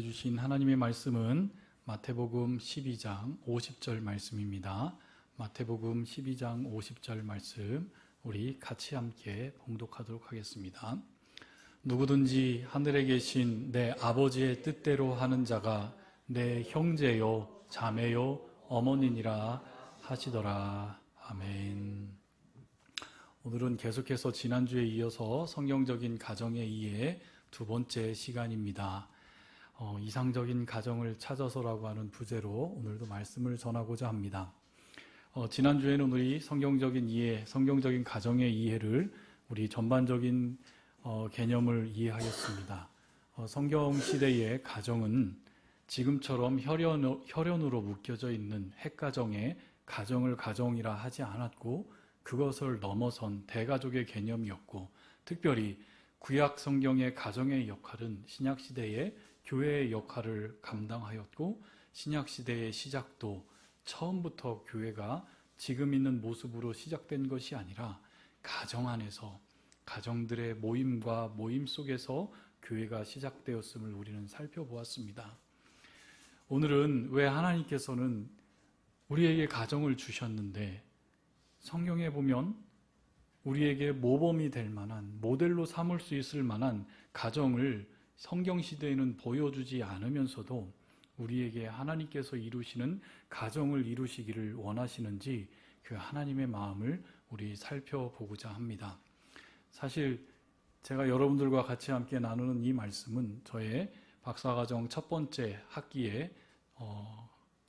주신 하나님의 말씀은 마태복음 12장 50절 말씀입니다. 마태복음 12장 50절 말씀 우리 같이 함께 봉독하도록 하겠습니다. 누구든지 하늘에 계신 내 아버지의 뜻대로 하는 자가 내 형제요 자매요 어머니니라 하시더라. 아멘. 오늘은 계속해서 지난주에 이어서 성경적인 가정의 이해 두 번째 시간입니다. 이상적인 가정을 찾아서라고 하는 부제로 오늘도 말씀을 전하고자 합니다. 지난주에는 우리 성경적인 이해, 성경적인 가정의 이해를 우리 전반적인 개념을 이해하였습니다. 성경 시대의 가정은 지금처럼 혈연으로 묶여져 있는 핵가정에 가정을 가정이라 하지 않았고 그것을 넘어선 대가족의 개념이었고 특별히 구약 성경의 가정의 역할은 신약 시대의 교회의 역할을 감당하였고 신약 시대의 시작도 처음부터 교회가 지금 있는 모습으로 시작된 것이 아니라 가정 안에서 가정들의 모임과 모임 속에서 교회가 시작되었음을 우리는 살펴보았습니다. 오늘은 왜 하나님께서는 우리에게 가정을 주셨는데 성경에 보면 우리에게 모범이 될 만한 모델로 삼을 수 있을 만한 가정을 성경시대에는 보여주지 않으면서도 우리에게 하나님께서 이루시는 가정을 이루시기를 원하시는지 그 하나님의 마음을 우리 살펴보고자 합니다. 사실 제가 여러분들과 같이 함께 나누는 이 말씀은 저의 박사과정 첫 번째 학기에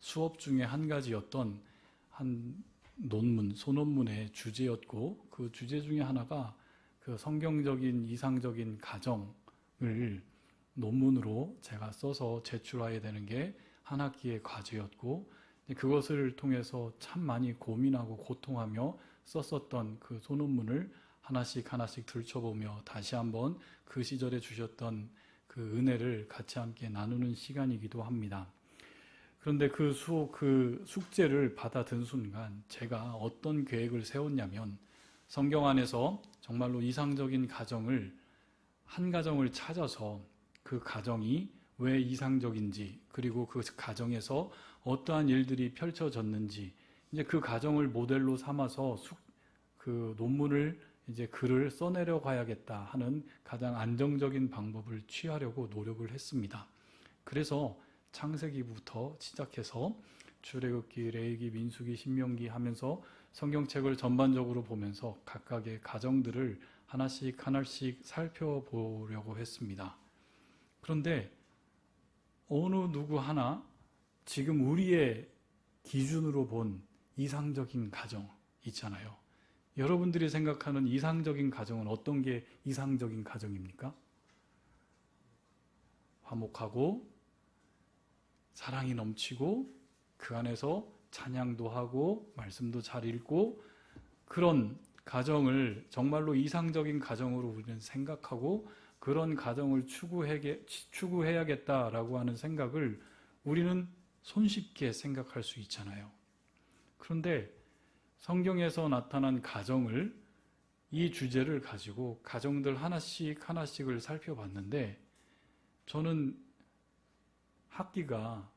수업 중에 한 가지였던 한 논문, 소논문의 주제였고 그 주제 중에 하나가 그 성경적인 이상적인 가정을 논문으로 제가 써서 제출해야 되는 게 한 학기의 과제였고 그것을 통해서 참 많이 고민하고 고통하며 썼었던 그 소논문을 하나씩 들춰보며 다시 한번 그 시절에 주셨던 그 은혜를 같이 함께 나누는 시간이기도 합니다. 그런데 그 숙제를 받아든 순간 제가 어떤 계획을 세웠냐면 성경 안에서 정말로 이상적인 가정을 한 가정을 찾아서 그 가정이 왜 이상적인지 그리고 그 가정에서 어떠한 일들이 펼쳐졌는지 이제 그 가정을 모델로 삼아서 그 논문을 이제 글을 써내려 가야겠다 하는 가장 안정적인 방법을 취하려고 노력을 했습니다. 그래서 창세기부터 시작해서 출애굽기, 레위기, 민수기, 신명기 하면서 성경책을 전반적으로 보면서 각각의 가정들을 하나씩 살펴보려고 했습니다. 그런데 어느 누구 하나 지금 우리의 기준으로 본 이상적인 가정 있잖아요. 여러분들이 생각하는 이상적인 가정은 어떤 게 이상적인 가정입니까? 화목하고 사랑이 넘치고 그 안에서 찬양도 하고 말씀도 잘 읽고 그런 가정을 정말로 이상적인 가정으로 우리는 생각하고 그런 가정을 추구해야겠다라고 하는 생각을 우리는 손쉽게 생각할 수 있잖아요. 그런데 성경에서 나타난 가정을 이 주제를 가지고 가정들 하나씩을 살펴봤는데 저는 학기가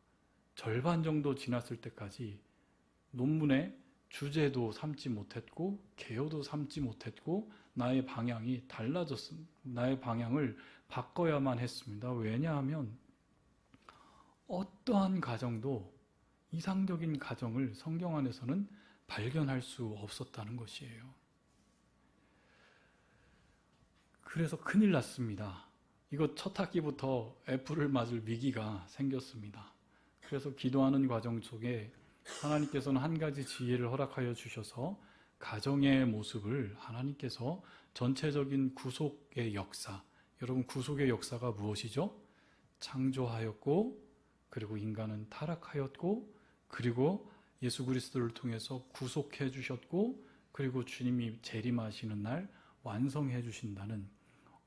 절반 정도 지났을 때까지 논문의 주제도 삼지 못했고 개요도 삼지 못했고 나의 방향이 달라졌습니다. 나의 방향을 바꿔야만 했습니다. 왜냐하면 어떠한 가정도 이상적인 가정을 성경 안에서는 발견할 수 없었다는 것이에요. 그래서 큰일 났습니다. 이거 첫 학기부터 F를 맞을 위기가 생겼습니다. 그래서 기도하는 과정 속에 하나님께서는 한 가지 지혜를 허락하여 주셔서 가정의 모습을 하나님께서 전체적인 구속의 역사, 여러분 구속의 역사가 무엇이죠? 창조하였고 그리고 인간은 타락하였고 그리고 예수 그리스도를 통해서 구속해 주셨고 그리고 주님이 재림하시는 날 완성해 주신다는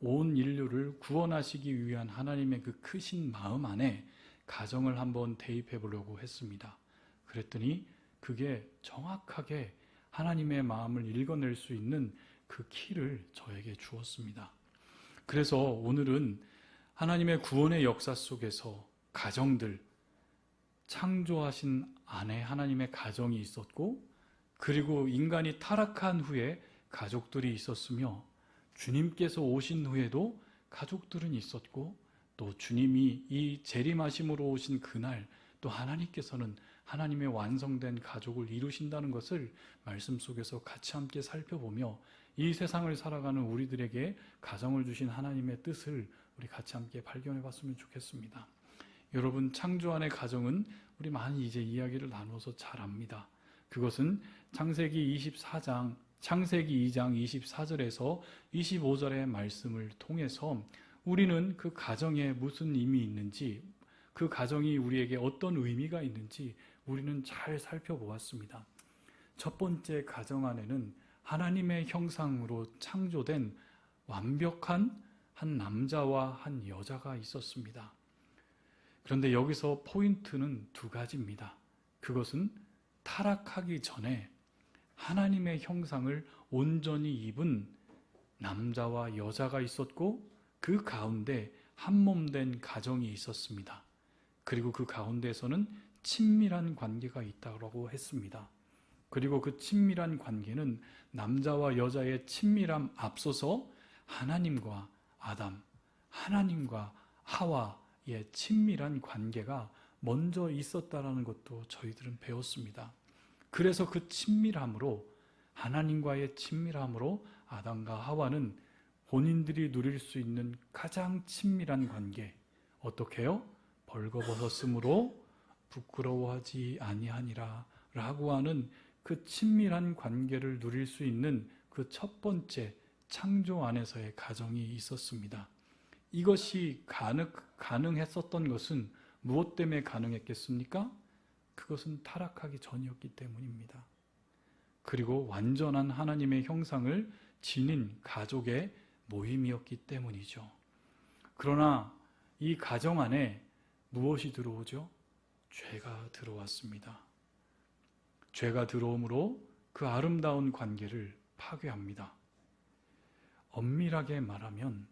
온 인류를 구원하시기 위한 하나님의 그 크신 마음 안에 가정을 한번 대입해 보려고 했습니다. 그랬더니 그게 정확하게 하나님의 마음을 읽어낼 수 있는 그 키를 저에게 주었습니다. 그래서 오늘은 하나님의 구원의 역사 속에서 가정들, 창조하신 안에 하나님의 가정이 있었고, 그리고 인간이 타락한 후에 가족들이 있었으며, 주님께서 오신 후에도 가족들은 있었고, 또 주님이 이 재림하심으로 오신 그날 또 하나님께서는 하나님의 완성된 가족을 이루신다는 것을 말씀 속에서 같이 함께 살펴보며, 이 세상을 살아가는 우리들에게 가정을 주신 하나님의 뜻을 우리 같이 함께 발견해 봤으면 좋겠습니다. 여러분, 창조 안의 가정은 우리 많이 이제 이야기를 나눠서 잘 압니다. 그것은 창세기 2장 24절에서 25절의 말씀을 통해서 우리는 그 가정에 무슨 의미 있는지, 그 가정이 우리에게 어떤 의미가 있는지 우리는 잘 살펴보았습니다. 첫 번째 가정 안에는 하나님의 형상으로 창조된 완벽한 한 남자와 한 여자가 있었습니다. 그런데 여기서 포인트는 두 가지입니다. 그것은 타락하기 전에 하나님의 형상을 온전히 입은 남자와 여자가 있었고, 그 가운데 한몸된 가정이 있었습니다. 그리고 그 가운데에서는 친밀한 관계가 있다고 했습니다. 그리고 그 친밀한 관계는 남자와 여자의 친밀함 앞서서 하나님과 아담, 하나님과 하와의 친밀한 관계가 먼저 있었다라는 것도 저희들은 배웠습니다. 그래서 그 친밀함으로, 하나님과의 친밀함으로 아담과 하와는 본인들이 누릴 수 있는 가장 친밀한 관계, 어떻게 해요? 벌거벗었으므로 부끄러워하지 아니하니라 라고 하는 그 친밀한 관계를 누릴 수 있는 그 첫 번째 창조 안에서의 가정이 있었습니다. 이것이 가능했었던 것은 무엇 때문에 가능했겠습니까? 그것은 타락하기 전이었기 때문입니다. 그리고 완전한 하나님의 형상을 지닌 가족의 모임이었기 때문이죠. 그러나 이 가정 안에 무엇이 들어오죠? 죄가 들어왔습니다. 죄가 들어옴으로 그 아름다운 관계를 파괴합니다. 엄밀하게 말하면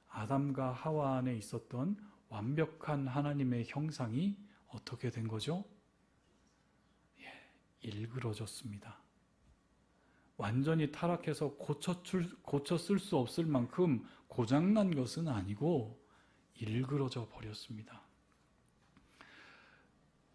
아담과 하와 안에 있었던 완벽한 하나님의 형상이 어떻게 된 거죠? 일그러졌습니다. 완전히 타락해서 고쳐 쓸 수 없을 만큼 고장난 것은 아니고 일그러져 버렸습니다.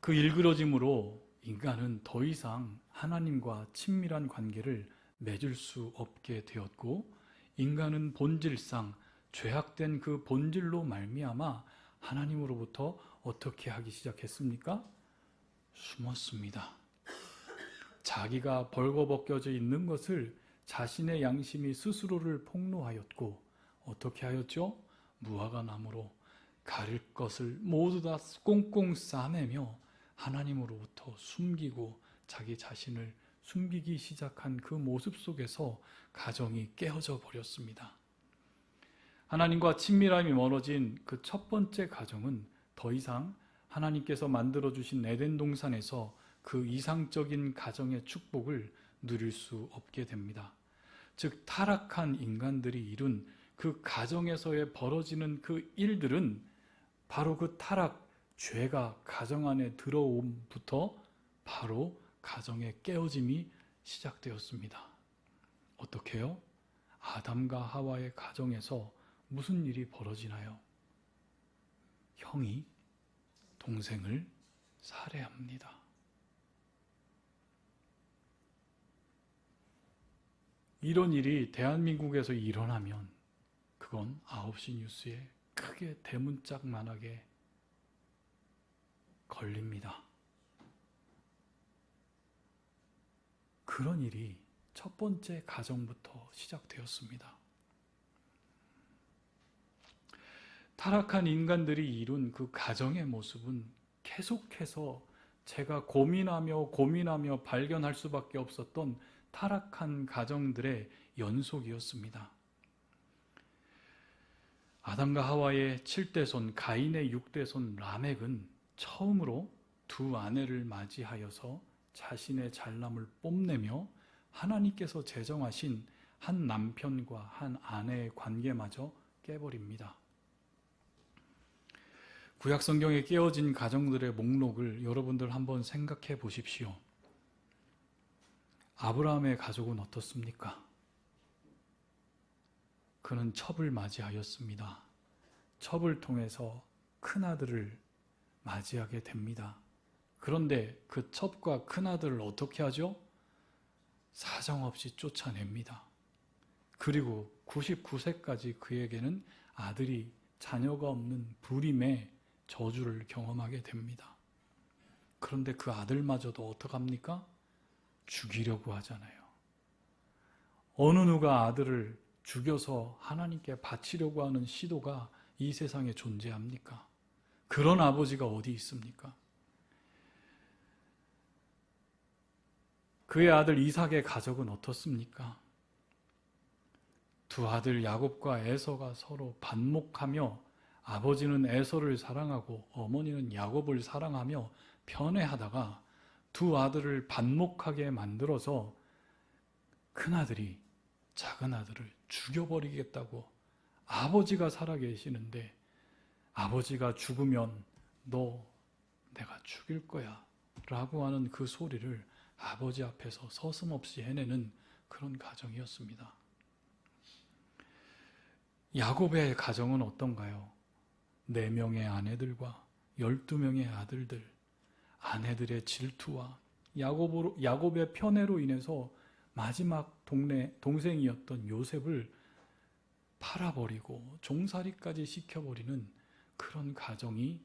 그 일그러짐으로 인간은 더 이상 하나님과 친밀한 관계를 맺을 수 없게 되었고, 인간은 본질상 죄악된 그 본질로 말미암아 하나님으로부터 어떻게 하기 시작했습니까? 숨었습니다. 자기가 벌거벗겨져 있는 것을 자신의 양심이 스스로를 폭로하였고, 어떻게 하였죠? 무화과 나무로 가릴 것을 모두 다 꽁꽁 싸매며 하나님으로부터 숨기고 자기 자신을 숨기기 시작한 그 모습 속에서 가정이 깨어져 버렸습니다. 하나님과 친밀함이 멀어진 그 첫 번째 가정은 더 이상 하나님께서 만들어주신 에덴 동산에서 그 이상적인 가정의 축복을 누릴 수 없게 됩니다. 즉, 타락한 인간들이 이룬 그 가정에서의 벌어지는 그 일들은 바로 그 타락, 죄가 가정 안에 들어옴부터 바로 가정의 깨어짐이 시작되었습니다. 어떻게 해요? 아담과 하와의 가정에서 무슨 일이 벌어지나요? 형이 동생을 살해합니다. 이런 일이 대한민국에서 일어나면 그건 9시 뉴스에 크게 대문짝만하게 걸립니다. 그런 일이 첫 번째 가정부터 시작되었습니다. 타락한 인간들이 이룬 그 가정의 모습은 계속해서 제가 고민하며 발견할 수밖에 없었던 타락한 가정들의 연속이었습니다. 아담과 하와의 7대손, 가인의 6대손 라멕은 처음으로 두 아내를 맞이하여서 자신의 잘남을 뽐내며 하나님께서 제정하신 한 남편과 한 아내의 관계마저 깨버립니다. 구약 성경에 깨어진 가정들의 목록을 여러분들 한번 생각해 보십시오. 아브라함의 가족은 어떻습니까? 그는 첩을 맞이하였습니다. 첩을 통해서 큰아들을 맞이하게 됩니다. 그런데 그 첩과 큰아들을 어떻게 하죠? 사정없이 쫓아냅니다. 그리고 99세까지 그에게는 아들이 자녀가 없는 불임의 저주를 경험하게 됩니다. 그런데 그 아들마저도 어떡합니까? 죽이려고 하잖아요. 어느 누가 아들을 죽여서 하나님께 바치려고 하는 시도가 이 세상에 존재합니까? 그런 아버지가 어디 있습니까? 그의 아들 이삭의 가족은 어떻습니까? 두 아들 야곱과 에서가 서로 반목하며 아버지는 에서를 사랑하고 어머니는 야곱을 사랑하며 편애하다가 두 아들을 반목하게 만들어서 큰아들이 작은 아들을 죽여버리겠다고 아버지가 살아계시는데 아버지가 죽으면 너 내가 죽일 거야 라고 하는 그 소리를 아버지 앞에서 서슴없이 해내는 그런 가정이었습니다. 야곱의 가정은 어떤가요? 4명의 아내들과 12명의 아들들, 아내들의 질투와 야곱의 편애로 인해서 마지막 동생이었던 요셉을 팔아버리고 종살이까지 시켜버리는 그런 가정이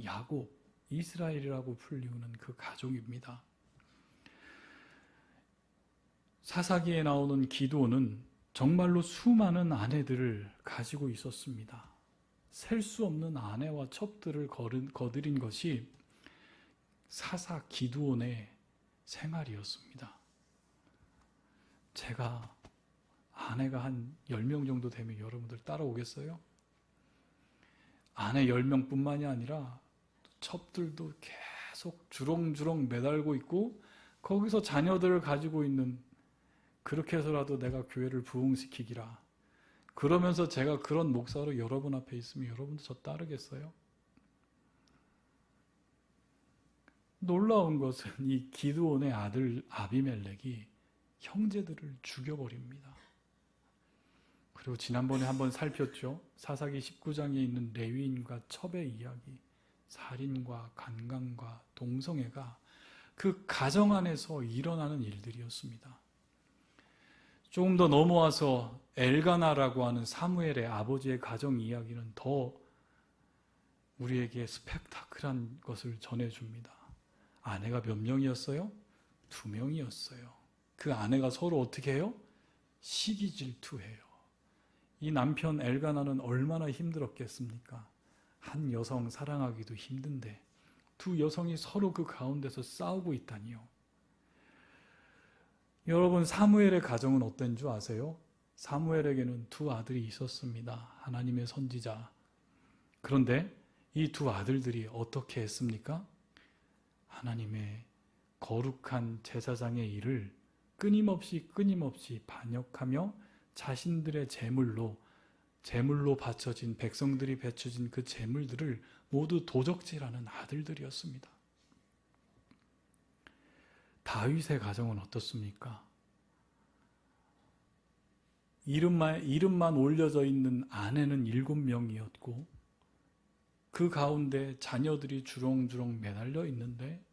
야곱, 이스라엘이라고 불리우는 그 가족입니다. 사사기에 나오는 기드온은 정말로 수많은 아내들을 가지고 있었습니다. 셀 수 없는 아내와 첩들을 거느린 것이 사사 기드온의 생활이었습니다. 제가 아내가 한 10명 정도 되면 여러분들 따라오겠어요? 아내 10명뿐만이 아니라 첩들도 계속 주렁주렁 매달고 있고 거기서 자녀들을 가지고 있는, 그렇게 해서라도 내가 교회를 부흥시키기라. 그러면서 제가 그런 목사로 여러분 앞에 있으면 여러분도 저 따르겠어요? 놀라운 것은 이 기드온의 아들 아비멜렉이 형제들을 죽여버립니다. 그리고 지난번에 한번 살폈죠. 사사기 19장에 있는 레위인과 첩의 이야기, 살인과 간강과 동성애가 그 가정 안에서 일어나는 일들이었습니다. 조금 더 넘어와서 엘가나라고 하는 사무엘의 아버지의 가정 이야기는 더 우리에게 스펙타클한 것을 전해줍니다. 아내가 몇 명이었어요? 2명이었어요. 그 아내가 서로 어떻게 해요? 시기 질투해요. 이 남편 엘가나는 얼마나 힘들었겠습니까? 한 여성 사랑하기도 힘든데 두 여성이 서로 그 가운데서 싸우고 있다니요. 여러분, 사무엘의 가정은 어떤 줄 아세요? 사무엘에게는 2 아들이 있었습니다. 하나님의 선지자. 그런데 이 2 아들들이 어떻게 했습니까? 하나님의 거룩한 제사장의 일을 끊임없이 반역하며 자신들의 제물로 바쳐진, 백성들이 바쳐진 그 제물들을 모두 도적질하는 아들들이었습니다. 다윗의 가정은 어떻습니까? 이름만 올려져 있는 아내는 7명이었고 그 가운데 자녀들이 주렁주렁 매달려 있는데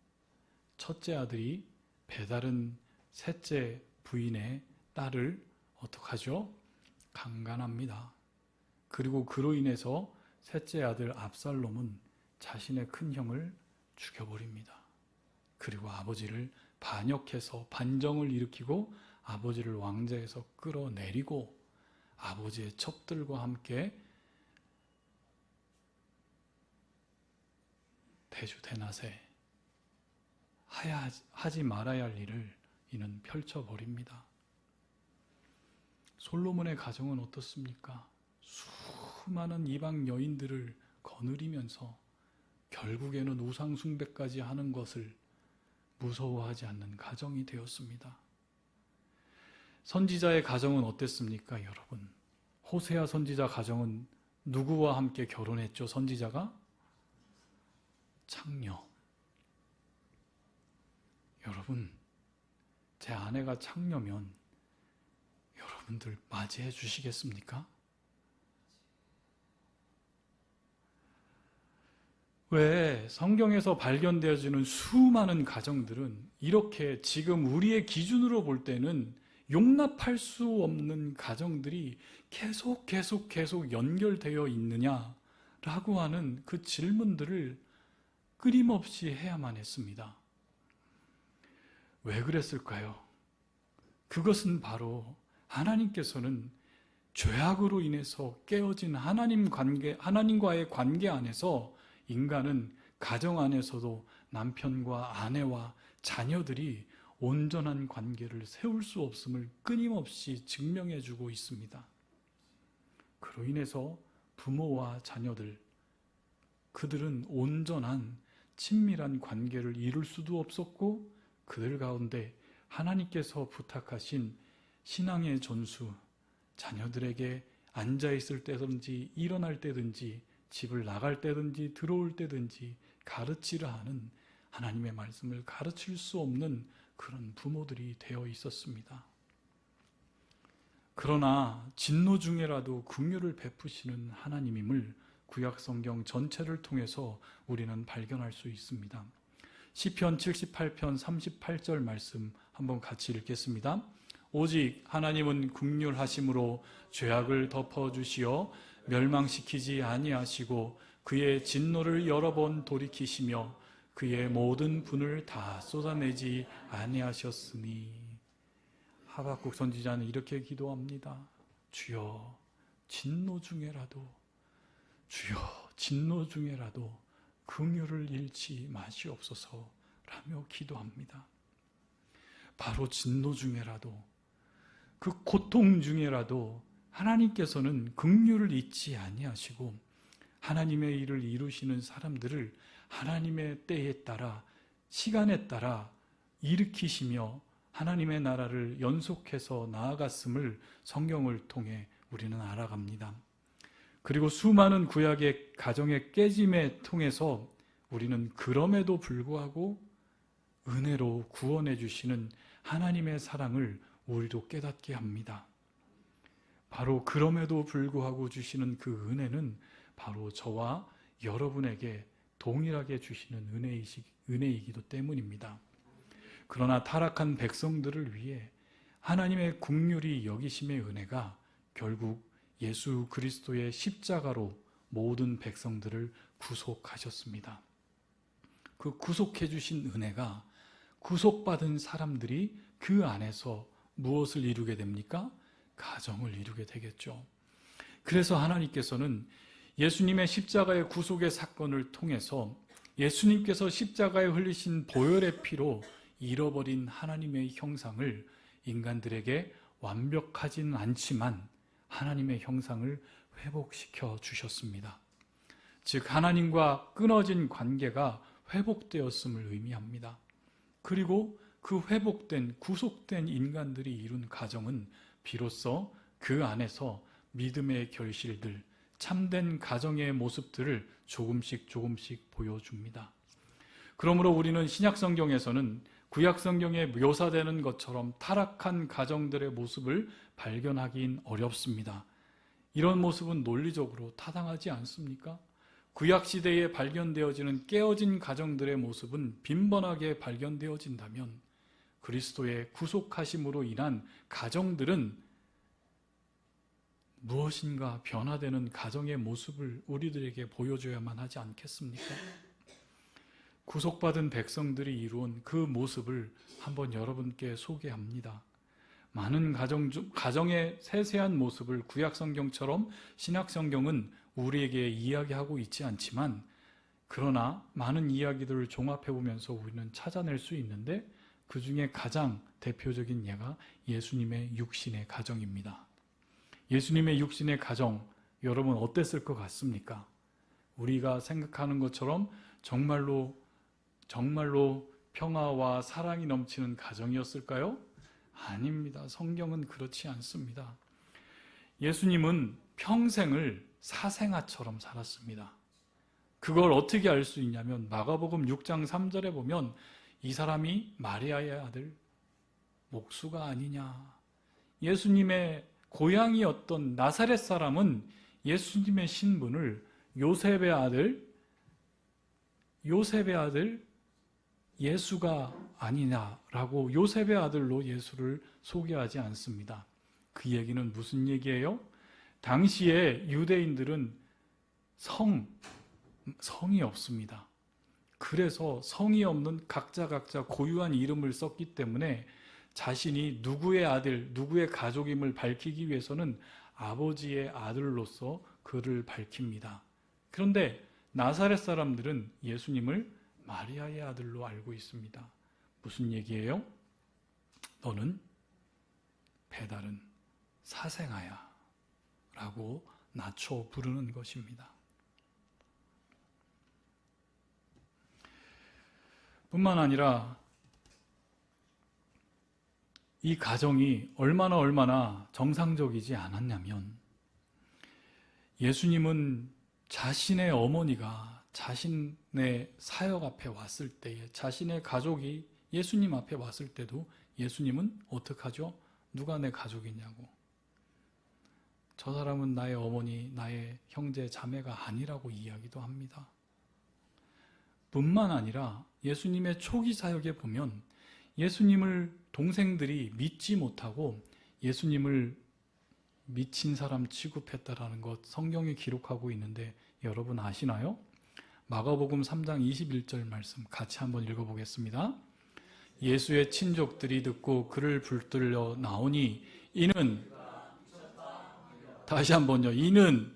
첫째 아들이 배다른 셋째 부인의 딸을 어떡하죠? 강간합니다. 그리고 그로 인해서 셋째 아들 압살롬은 자신의 큰 형을 죽여버립니다. 그리고 아버지를 반역해서 반정을 일으키고 아버지를 왕좌에서 끌어내리고 아버지의 첩들과 함께 대주대낮에 하지 말아야 할 일을 이는 펼쳐버립니다. 솔로몬의 가정은 어떻습니까? 수많은 이방 여인들을 거느리면서 결국에는 우상 숭배까지 하는 것을 무서워하지 않는 가정이 되었습니다. 선지자의 가정은 어땠습니까, 여러분? 호세아 선지자 가정은 누구와 함께 결혼했죠, 선지자가? 창녀. 여러분, 제 아내가 창녀면 여러분들 맞이해 주시겠습니까? 왜 성경에서 발견되어지는 수많은 가정들은 이렇게 지금 우리의 기준으로 볼 때는 용납할 수 없는 가정들이 계속 연결되어 있느냐라고 하는 그 질문들을 끊임없이 해야만 했습니다. 왜 그랬을까요? 그것은 바로 하나님께서는 죄악으로 인해서 깨어진 하나님과의 관계 안에서 인간은 가정 안에서도 남편과 아내와 자녀들이 온전한 관계를 세울 수 없음을 끊임없이 증명해 주고 있습니다. 그로 인해서 부모와 자녀들, 그들은 온전한 친밀한 관계를 이룰 수도 없었고, 그들 가운데 하나님께서 부탁하신 신앙의 전수, 자녀들에게 앉아있을 때든지 일어날 때든지 집을 나갈 때든지 들어올 때든지 가르치라 하는 하나님의 말씀을 가르칠 수 없는 그런 부모들이 되어 있었습니다. 그러나 진노 중에라도 긍휼을 베푸시는 하나님임을 구약성경 전체를 통해서 우리는 발견할 수 있습니다. 시편 78편 38절 말씀 한번 같이 읽겠습니다. 오직 하나님은 긍휼하심으로 죄악을 덮어주시어 멸망시키지 아니하시고 그의 진노를 여러 번 돌이키시며 그의 모든 분을 다 쏟아내지 아니하셨으니. 하박국 선지자는 이렇게 기도합니다. 주여 진노 중에라도 긍휼을 잃지 마시옵소서라며 기도합니다. 바로 진노 중에라도, 그 고통 중에라도 하나님께서는 긍휼을 잊지 아니하시고 하나님의 일을 이루시는 사람들을 하나님의 때에 따라, 시간에 따라 일으키시며 하나님의 나라를 연속해서 나아갔음을 성경을 통해 우리는 알아갑니다. 그리고 수많은 구약의 가정의 깨짐에 통해서 우리는 그럼에도 불구하고 은혜로 구원해 주시는 하나님의 사랑을 우리도 깨닫게 합니다. 바로 그럼에도 불구하고 주시는 그 은혜는 바로 저와 여러분에게 동일하게 주시는 은혜이기도 때문입니다. 그러나 타락한 백성들을 위해 하나님의 긍휼히 여기심의 은혜가 결국 예수 그리스도의 십자가로 모든 백성들을 구속하셨습니다. 그 구속해 주신 은혜가 구속받은 사람들이 그 안에서 무엇을 이루게 됩니까? 가정을 이루게 되겠죠. 그래서 하나님께서는 예수님의 십자가의 구속의 사건을 통해서 예수님께서 십자가에 흘리신 보혈의 피로 잃어버린 하나님의 형상을 인간들에게 완벽하지는 않지만 하나님의 형상을 회복시켜 주셨습니다. 즉 하나님과 끊어진 관계가 회복되었음을 의미합니다. 그리고 그 회복된, 구속된 인간들이 이룬 가정은 비로소 그 안에서 믿음의 결실들, 참된 가정의 모습들을 조금씩 보여줍니다. 그러므로 우리는 신약성경에서는 구약성경에 묘사되는 것처럼 타락한 가정들의 모습을 발견하긴 어렵습니다. 이런 모습은 논리적으로 타당하지 않습니까? 구약시대에 발견되어지는 깨어진 가정들의 모습은 빈번하게 발견되어진다면 그리스도의 구속하심으로 인한 가정들은 무엇인가 변화되는 가정의 모습을 우리들에게 보여줘야만 하지 않겠습니까? 구속받은 백성들이 이루은 그 모습을 한번 여러분께 소개합니다. 많은 가정의 세세한 모습을 구약성경처럼 신약성경은 우리에게 이야기하고 있지 않지만, 그러나 많은 이야기들을 종합해보면서 우리는 찾아낼 수 있는데 그 중에 가장 대표적인 예가 예수님의 육신의 가정입니다. 예수님의 육신의 가정, 여러분 어땠을 것 같습니까? 우리가 생각하는 것처럼 정말로 평화와 사랑이 넘치는 가정이었을까요? 아닙니다. 성경은 그렇지 않습니다. 예수님은 평생을 사생아처럼 살았습니다. 그걸 어떻게 알 수 있냐면 마가복음 6장 3절에 보면 이 사람이 마리아의 아들 목수가 아니냐. 예수님의 고향이었던 나사렛 사람은 예수님의 신분을 요셉의 아들 예수가 아니냐라고 요셉의 아들로 예수를 소개하지 않습니다. 그 얘기는 무슨 얘기예요? 당시에 유대인들은 성이 없습니다. 그래서 성이 없는 각자 고유한 이름을 썼기 때문에 자신이 누구의 아들, 누구의 가족임을 밝히기 위해서는 아버지의 아들로서 그를 밝힙니다. 그런데 나사렛 사람들은 예수님을 마리아의 아들로 알고 있습니다. 무슨 얘기예요? 너는 배다른 사생아야 라고 낮춰 부르는 것입니다. 뿐만 아니라 이 가정이 얼마나 정상적이지 않았냐면 예수님은 자신의 어머니가 자신의 사역 앞에 왔을 때에 자신의 가족이 예수님 앞에 왔을 때도 예수님은 어떻게 하죠? 누가 내 가족이냐고. 저 사람은 나의 어머니, 나의 형제, 자매가 아니라고 이야기도 합니다. 뿐만 아니라 예수님의 초기 사역에 보면 예수님을 동생들이 믿지 못하고 예수님을 미친 사람 취급했다라는 것 성경에 기록하고 있는데 여러분 아시나요? 마가복음 3장 21절 말씀 같이 한번 읽어보겠습니다. 예수의 친족들이 듣고 그를 붙들려 나오니 이는 다시 한번요. 이는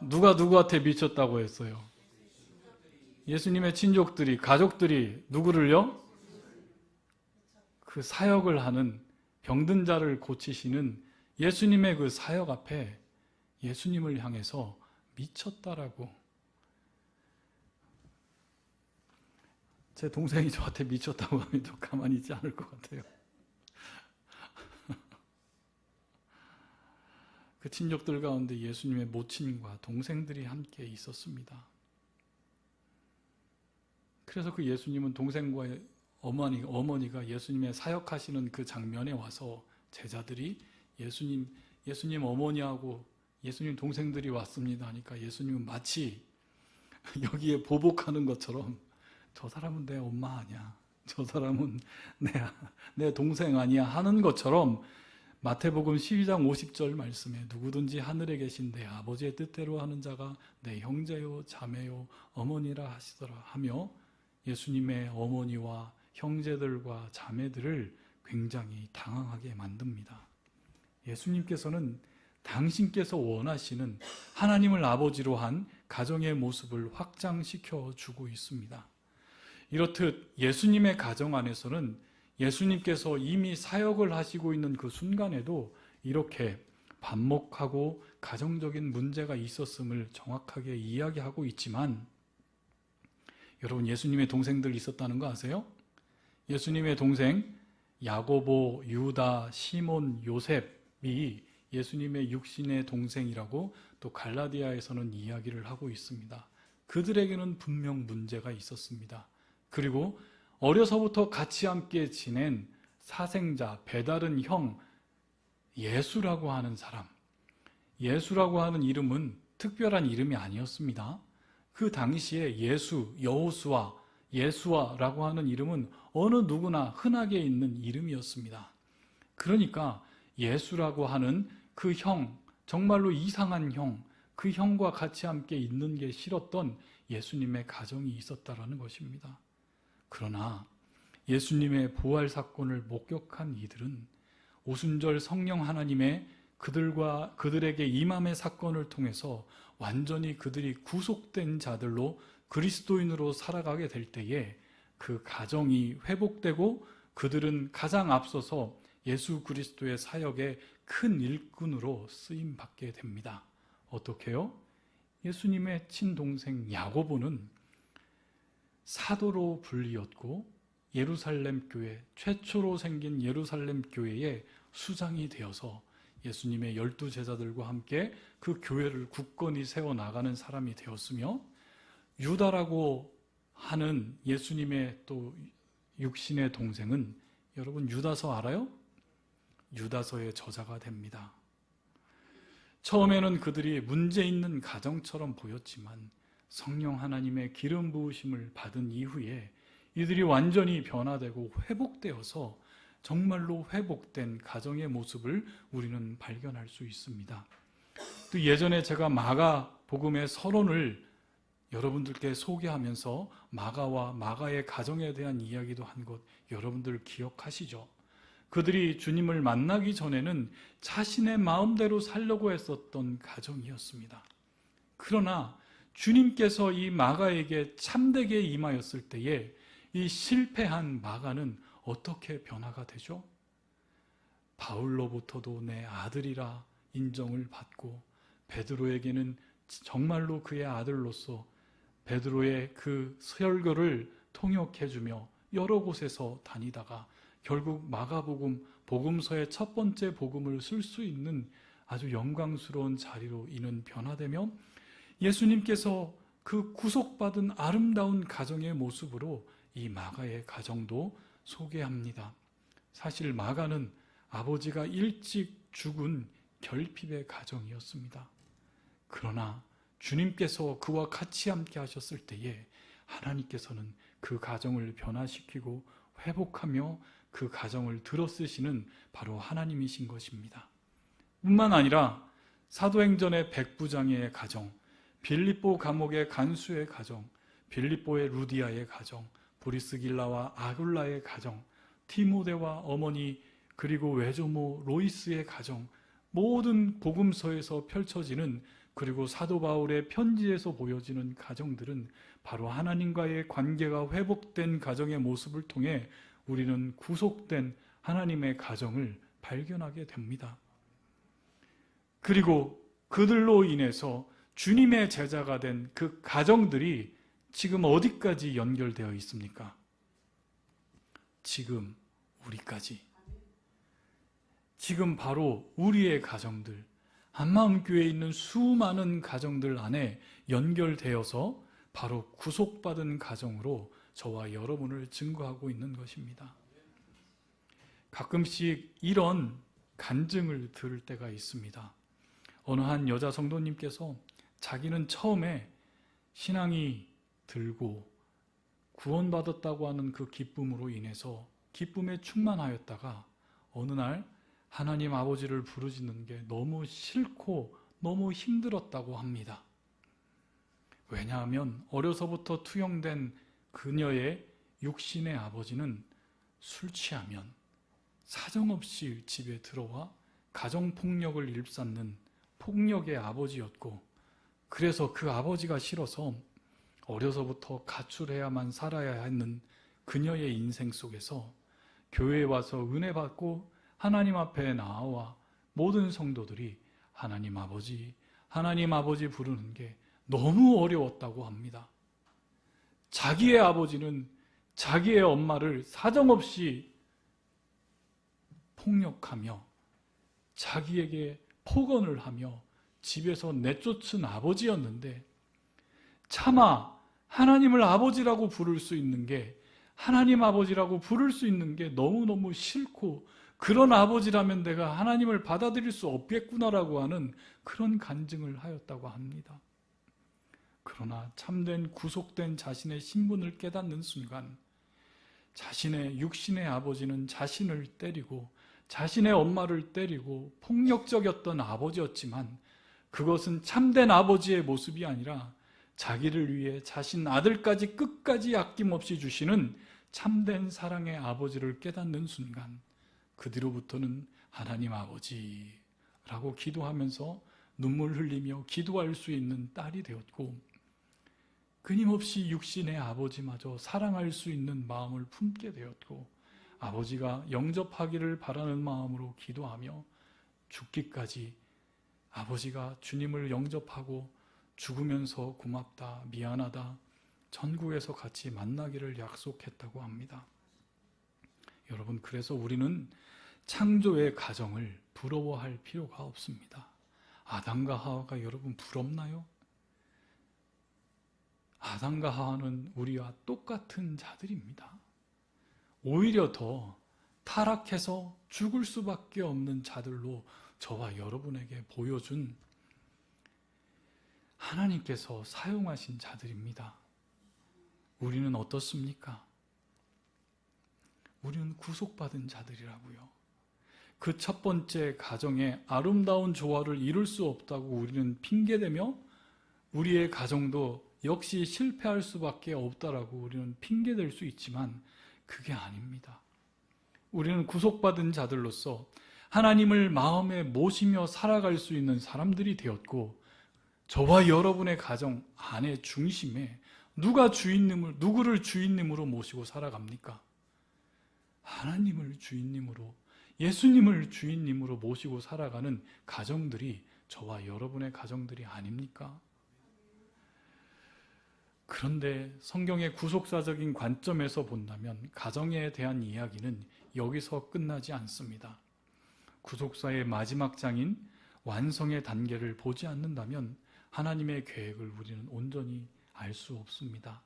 누가 누구한테 미쳤다고 했어요? 예수님의 친족들이, 가족들이 누구를요? 그 사역을 하는 병든 자를 고치시는 예수님의 그 사역 앞에 예수님을 향해서 미쳤다라고. 제 동생이 저한테 미쳤다고 하면 또 가만히 있지 않을 것 같아요. 그 친족들 가운데 예수님의 모친과 동생들이 함께 있었습니다. 그래서 그 예수님은 동생과 어머니가 예수님의 사역하시는 그 장면에 와서 제자들이 예수님 어머니하고 예수님 동생들이 왔습니다 하니까 예수님은 마치 여기에 보복하는 것처럼 저 사람은 내 엄마 아니야, 저 사람은 내 동생 아니야 하는 것처럼 마태복음 12장 50절 말씀에 누구든지 하늘에 계신 내 아버지의 뜻대로 하는 자가 내 형제요 자매요 어머니라 하시더라 하며 예수님의 어머니와 형제들과 자매들을 굉장히 당황하게 만듭니다. 예수님께서는 당신께서 원하시는 하나님을 아버지로 한 가정의 모습을 확장시켜 주고 있습니다. 이렇듯 예수님의 가정 안에서는 예수님께서 이미 사역을 하시고 있는 그 순간에도 이렇게 반목하고 가정적인 문제가 있었음을 정확하게 이야기하고 있지만 여러분 예수님의 동생들 있었다는 거 아세요? 예수님의 동생 야고보, 유다, 시몬, 요셉이 예수님의 육신의 동생이라고 또 갈라디아에서는 이야기를 하고 있습니다. 그들에게는 분명 문제가 있었습니다. 그리고 어려서부터 같이 함께 지낸 사생자, 배다른 형 예수라고 하는 사람, 예수라고 하는 이름은 특별한 이름이 아니었습니다. 그 당시에 예수, 여호수아, 예수아라고 하는 이름은 어느 누구나 흔하게 있는 이름이었습니다. 그러니까 예수라고 하는 그 형, 정말로 이상한 형, 그 형과 같이 함께 있는 게 싫었던 예수님의 가정이 있었다라는 것입니다. 그러나 예수님의 부활 사건을 목격한 이들은 오순절 성령 하나님의 그들에게 임함의 사건을 통해서 완전히 그들이 구속된 자들로 그리스도인으로 살아가게 될 때에 그 가정이 회복되고 그들은 가장 앞서서 예수 그리스도의 사역의 큰 일꾼으로 쓰임받게 됩니다. 어떻게요? 예수님의 친동생 야고보는 사도로 불리었고 예루살렘 교회, 최초로 생긴 예루살렘 교회의 수장이 되어서 예수님의 12 제자들과 함께 그 교회를 굳건히 세워나가는 사람이 되었으며, 유다라고 하는 예수님의 또 육신의 동생은 여러분 유다서 알아요? 유다서의 저자가 됩니다. 처음에는 그들이 문제 있는 가정처럼 보였지만 성령 하나님의 기름 부으심을 받은 이후에 이들이 완전히 변화되고 회복되어서 정말로 회복된 가정의 모습을 우리는 발견할 수 있습니다. 또 예전에 제가 마가복음의 서론을 여러분들께 소개하면서 마가와 마가의 가정에 대한 이야기도 한 것 여러분들 기억하시죠? 그들이 주님을 만나기 전에는 자신의 마음대로 살려고 했었던 가정이었습니다. 그러나 주님께서 이 마가에게 참되게 임하였을 때에 이 실패한 마가는 어떻게 변화가 되죠? 바울로부터도 내 아들이라 인정을 받고, 베드로에게는 정말로 그의 아들로서 베드로의 그 설교를 통역해주며 여러 곳에서 다니다가 결국 마가복음, 복음서의 첫 번째 복음을 쓸 수 있는 아주 영광스러운 자리로 이는 변화되며, 예수님께서 그 구속받은 아름다운 가정의 모습으로 이 마가의 가정도 소개합니다. 사실 마가는 아버지가 일찍 죽은 결핍의 가정이었습니다. 그러나 주님께서 그와 같이 함께 하셨을 때에 하나님께서는 그 가정을 변화시키고 회복하며 그 가정을 들어쓰시는 바로 하나님이신 것입니다. 뿐만 아니라 사도행전의 백부장의 가정, 빌립보 감옥의 간수의 가정, 빌립보의 루디아의 가정, 브리스길라와 아굴라의 가정, 디모데와 어머니, 그리고 외조모 로이스의 가정, 모든 복음서에서 펼쳐지는, 그리고 사도 바울의 편지에서 보여지는 가정들은 바로 하나님과의 관계가 회복된 가정의 모습을 통해 우리는 구속된 하나님의 가정을 발견하게 됩니다. 그리고 그들로 인해서 주님의 제자가 된 그 가정들이 지금 어디까지 연결되어 있습니까? 지금 우리까지. 지금 바로 우리의 가정들, 한마음교회에 있는 수많은 가정들 안에 연결되어서 바로 구속받은 가정으로 저와 여러분을 증거하고 있는 것입니다. 가끔씩 이런 간증을 들을 때가 있습니다. 어느 한 여자 성도님께서 자기는 처음에 신앙이 들고 구원받았다고 하는 그 기쁨으로 인해서 기쁨에 충만하였다가 어느 날 하나님 아버지를 부르짖는 게 너무 싫고 너무 힘들었다고 합니다. 왜냐하면 어려서부터 투영된 그녀의 육신의 아버지는 술 취하면 사정없이 집에 들어와 가정폭력을 일삼는 폭력의 아버지였고, 그래서 그 아버지가 싫어서 어려서부터 가출해야만 살아야 하는 그녀의 인생 속에서 교회에 와서 은혜 받고 하나님 앞에 나와 모든 성도들이 하나님 아버지 부르는 게 너무 어려웠다고 합니다. 자기의 아버지는 자기의 엄마를 사정없이 폭력하며 자기에게 폭언을 하며 집에서 내쫓은 아버지였는데, 차마 하나님을 아버지라고 부를 수 있는 게, 하나님 아버지라고 부를 수 있는 게 너무너무 싫고, 그런 아버지라면 내가 하나님을 받아들일 수 없겠구나라고 하는 그런 간증을 하였다고 합니다. 그러나 참된 구속된 자신의 신분을 깨닫는 순간 자신의 육신의 아버지는 자신을 때리고 자신의 엄마를 때리고 폭력적이었던 아버지였지만, 그것은 참된 아버지의 모습이 아니라 자기를 위해 자신 아들까지 끝까지 아낌없이 주시는 참된 사랑의 아버지를 깨닫는 순간, 그 뒤로부터는 하나님 아버지라고 기도하면서 눈물 흘리며 기도할 수 있는 딸이 되었고, 끊임없이 육신의 아버지마저 사랑할 수 있는 마음을 품게 되었고, 아버지가 영접하기를 바라는 마음으로 기도하며 죽기까지 아버지가 주님을 영접하고 죽으면서 고맙다, 미안하다, 천국에서 같이 만나기를 약속했다고 합니다. 여러분, 그래서 우리는 창조의 가정을 부러워할 필요가 없습니다. 아담과 하와가 여러분 부럽나요? 아담과 하와는 우리와 똑같은 자들입니다. 오히려 더 타락해서 죽을 수밖에 없는 자들로 저와 여러분에게 보여준 하나님께서 사용하신 자들입니다. 우리는 어떻습니까? 우리는 구속받은 자들이라고요. 그 첫 번째 가정의 아름다운 조화를 이룰 수 없다고 우리는 핑계대며 우리의 가정도 역시 실패할 수밖에 없다라고 우리는 핑계댈 수 있지만 그게 아닙니다. 우리는 구속받은 자들로서 하나님을 마음에 모시며 살아갈 수 있는 사람들이 되었고, 저와 여러분의 가정 안의 중심에 누구를 주인님으로 모시고 살아갑니까? 하나님을 주인님으로, 예수님을 주인님으로 모시고 살아가는 가정들이 저와 여러분의 가정들이 아닙니까? 그런데 성경의 구속사적인 관점에서 본다면 가정에 대한 이야기는 여기서 끝나지 않습니다. 구속사의 마지막 장인 완성의 단계를 보지 않는다면 하나님의 계획을 우리는 온전히 알 수 없습니다.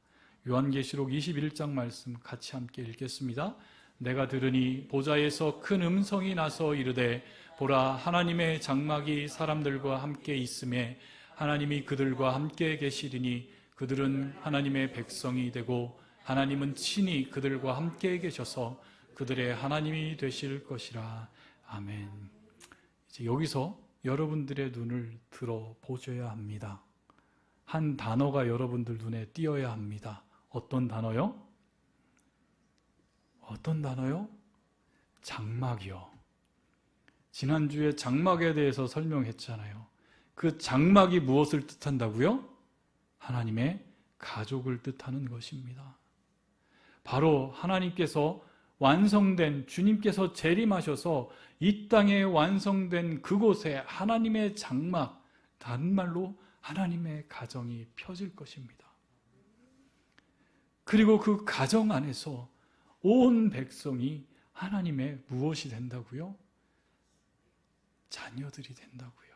요한계시록 21장 말씀 같이 함께 읽겠습니다. 내가 들으니 보좌에서 큰 음성이 나서 이르되 보라, 하나님의 장막이 사람들과 함께 있음에 하나님이 그들과 함께 계시리니 그들은 하나님의 백성이 되고 하나님은 친히 그들과 함께 계셔서 그들의 하나님이 되실 것이라. 아멘. 이제 여기서 여러분들의 눈을 들어보셔야 합니다. 한 단어가 여러분들 눈에 띄어야 합니다. 어떤 단어요? 어떤 단어요? 장막이요. 지난주에 장막에 대해서 설명했잖아요. 그 장막이 무엇을 뜻한다고요? 하나님의 가족을 뜻하는 것입니다. 바로 하나님께서 완성된, 주님께서 재림하셔서 이 땅에 완성된 그곳에 하나님의 장막, 다른 말로 하나님의 가정이 펴질 것입니다. 그리고 그 가정 안에서 온 백성이 하나님의 무엇이 된다고요? 자녀들이 된다고요.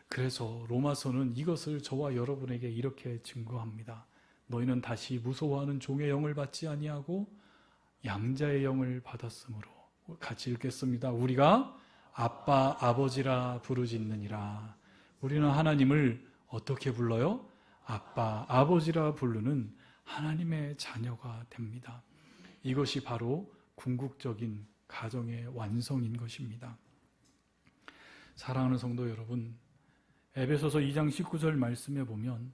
그래서 로마서는 이것을 저와 여러분에게 이렇게 증거합니다. 너희는 다시 무서워하는 종의 영을 받지 아니하고 양자의 영을 받았으므로. 같이 읽겠습니다. 우리가 아빠 아버지라 부르짖느니라. 우리는 하나님을 어떻게 불러요? 아빠 아버지라 부르는 하나님의 자녀가 됩니다. 이것이 바로 궁극적인 가정의 완성인 것입니다. 사랑하는 성도 여러분, 에베소서 2장 19절 말씀에 보면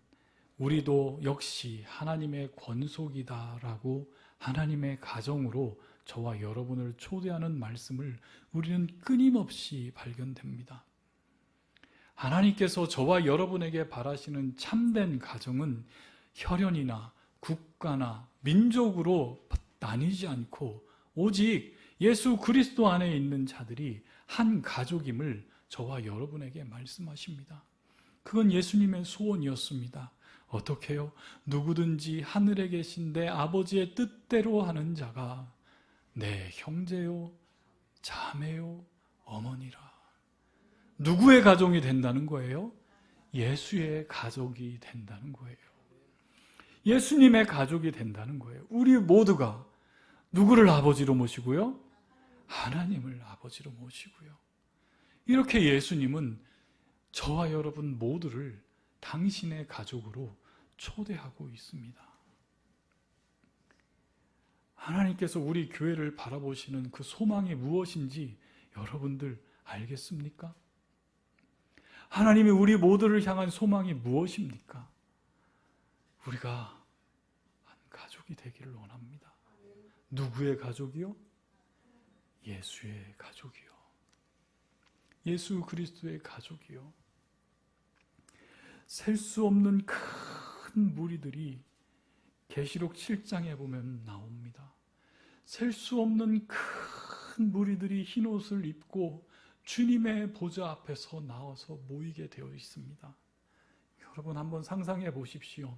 우리도 역시 하나님의 권속이다라고 하나님의 가정으로 저와 여러분을 초대하는 말씀을 우리는 끊임없이 발견됩니다. 하나님께서 저와 여러분에게 바라시는 참된 가정은 혈연이나 국가나 민족으로 나뉘지 않고 오직 예수 그리스도 안에 있는 자들이 한 가족임을 저와 여러분에게 말씀하십니다. 그건 예수님의 소원이었습니다. 어떻게 해요? 누구든지 하늘에 계신 내 아버지의 뜻대로 하는 자가 내 형제요, 자매요, 어머니라. 누구의 가정이 된다는 거예요? 예수의 가족이 된다는 거예요. 예수님의 가족이 된다는 거예요. 우리 모두가 누구를 아버지로 모시고요? 하나님을 아버지로 모시고요. 이렇게 예수님은 저와 여러분 모두를 당신의 가족으로 초대하고 있습니다. 하나님께서 우리 교회를 바라보시는 그 소망이 무엇인지 여러분들 알겠습니까? 하나님이 우리 모두를 향한 소망이 무엇입니까? 우리가 한 가족이 되기를 원합니다. 누구의 가족이요? 예수의 가족이요. 예수 그리스도의 가족이요. 셀 수 없는 큰 무리들이 계시록 7장에 보면 나옵니다. 셀 수 없는 큰 무리들이 흰 옷을 입고 주님의 보좌 앞에서 나와서 모이게 되어 있습니다. 여러분 한번 상상해 보십시오.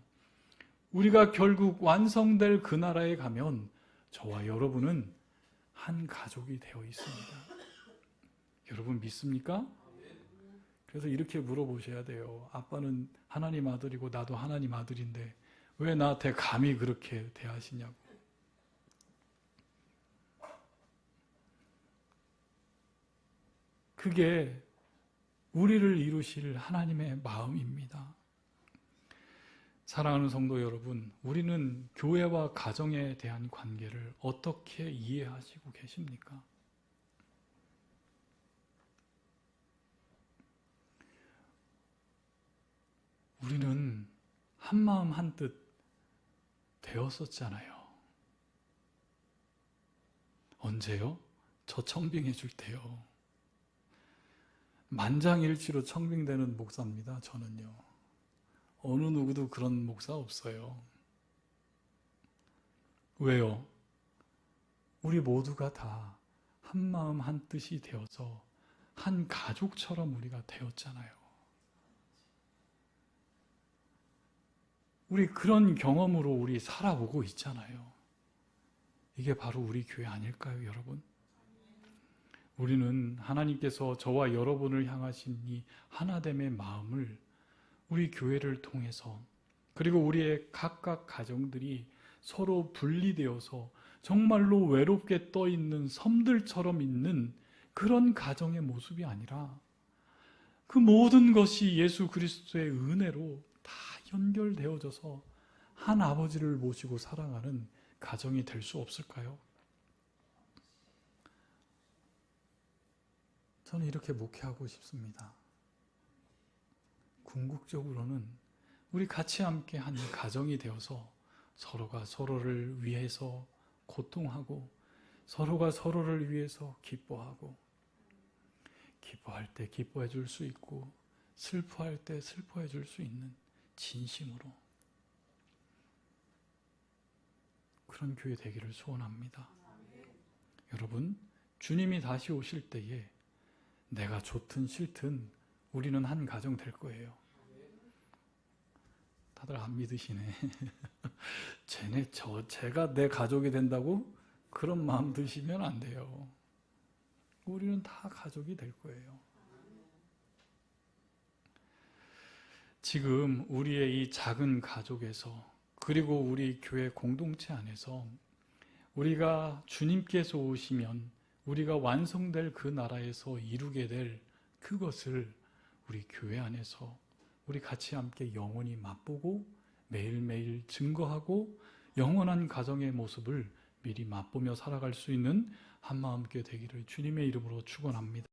우리가 결국 완성될 그 나라에 가면 저와 여러분은 한 가족이 되어 있습니다. 여러분 믿습니까? 그래서 이렇게 물어보셔야 돼요. 아빠는 하나님 아들이고 나도 하나님 아들인데 왜 나한테 감히 그렇게 대하시냐고. 그게 우리를 이루실 하나님의 마음입니다. 사랑하는 성도 여러분, 우리는 교회와 가정에 대한 관계를 어떻게 이해하시고 계십니까? 우리는 한마음 한뜻 되었었잖아요. 언제요? 저 청빙해 줄 때요. 만장일치로 청빙되는 목사입니다. 저는요. 어느 누구도 그런 목사 없어요. 왜요? 우리 모두가 다 한마음 한뜻이 되어서 한 가족처럼 우리가 되었잖아요. 우리 그런 경험으로 우리 살아오고 있잖아요. 이게 바로 우리 교회 아닐까요, 여러분? 우리는 하나님께서 저와 여러분을 향하신 이 하나됨의 마음을 우리 교회를 통해서 그리고 우리의 각각 가정들이 서로 분리되어서 정말로 외롭게 떠있는 섬들처럼 있는 그런 가정의 모습이 아니라 그 모든 것이 예수 그리스도의 은혜로 다 연결되어져서 한 아버지를 모시고 사랑하는 가정이 될 수 없을까요? 저는 이렇게 목회하고 싶습니다. 궁극적으로는 우리 같이 함께 한 가정이 되어서 서로가 서로를 위해서 고통하고 서로가 서로를 위해서 기뻐하고 기뻐할 때 기뻐해 줄 수 있고 슬퍼할 때 슬퍼해 줄 수 있는 진심으로 그런 교회 되기를 소원합니다. 여러분, 주님이 다시 오실 때에 내가 좋든 싫든 우리는 한 가정 될 거예요. 다들 안 믿으시네. 제가 내 가족이 된다고? 그런 마음 드시면 안 돼요. 우리는 다 가족이 될 거예요. 지금 우리의 이 작은 가족에서 그리고 우리 교회 공동체 안에서 우리가 주님께서 오시면 우리가 완성될 그 나라에서 이루게 될 그것을 우리 교회 안에서 우리 같이 함께 영원히 맛보고 매일매일 증거하고 영원한 가정의 모습을 미리 맛보며 살아갈 수 있는 한마음께 되기를 주님의 이름으로 축원합니다.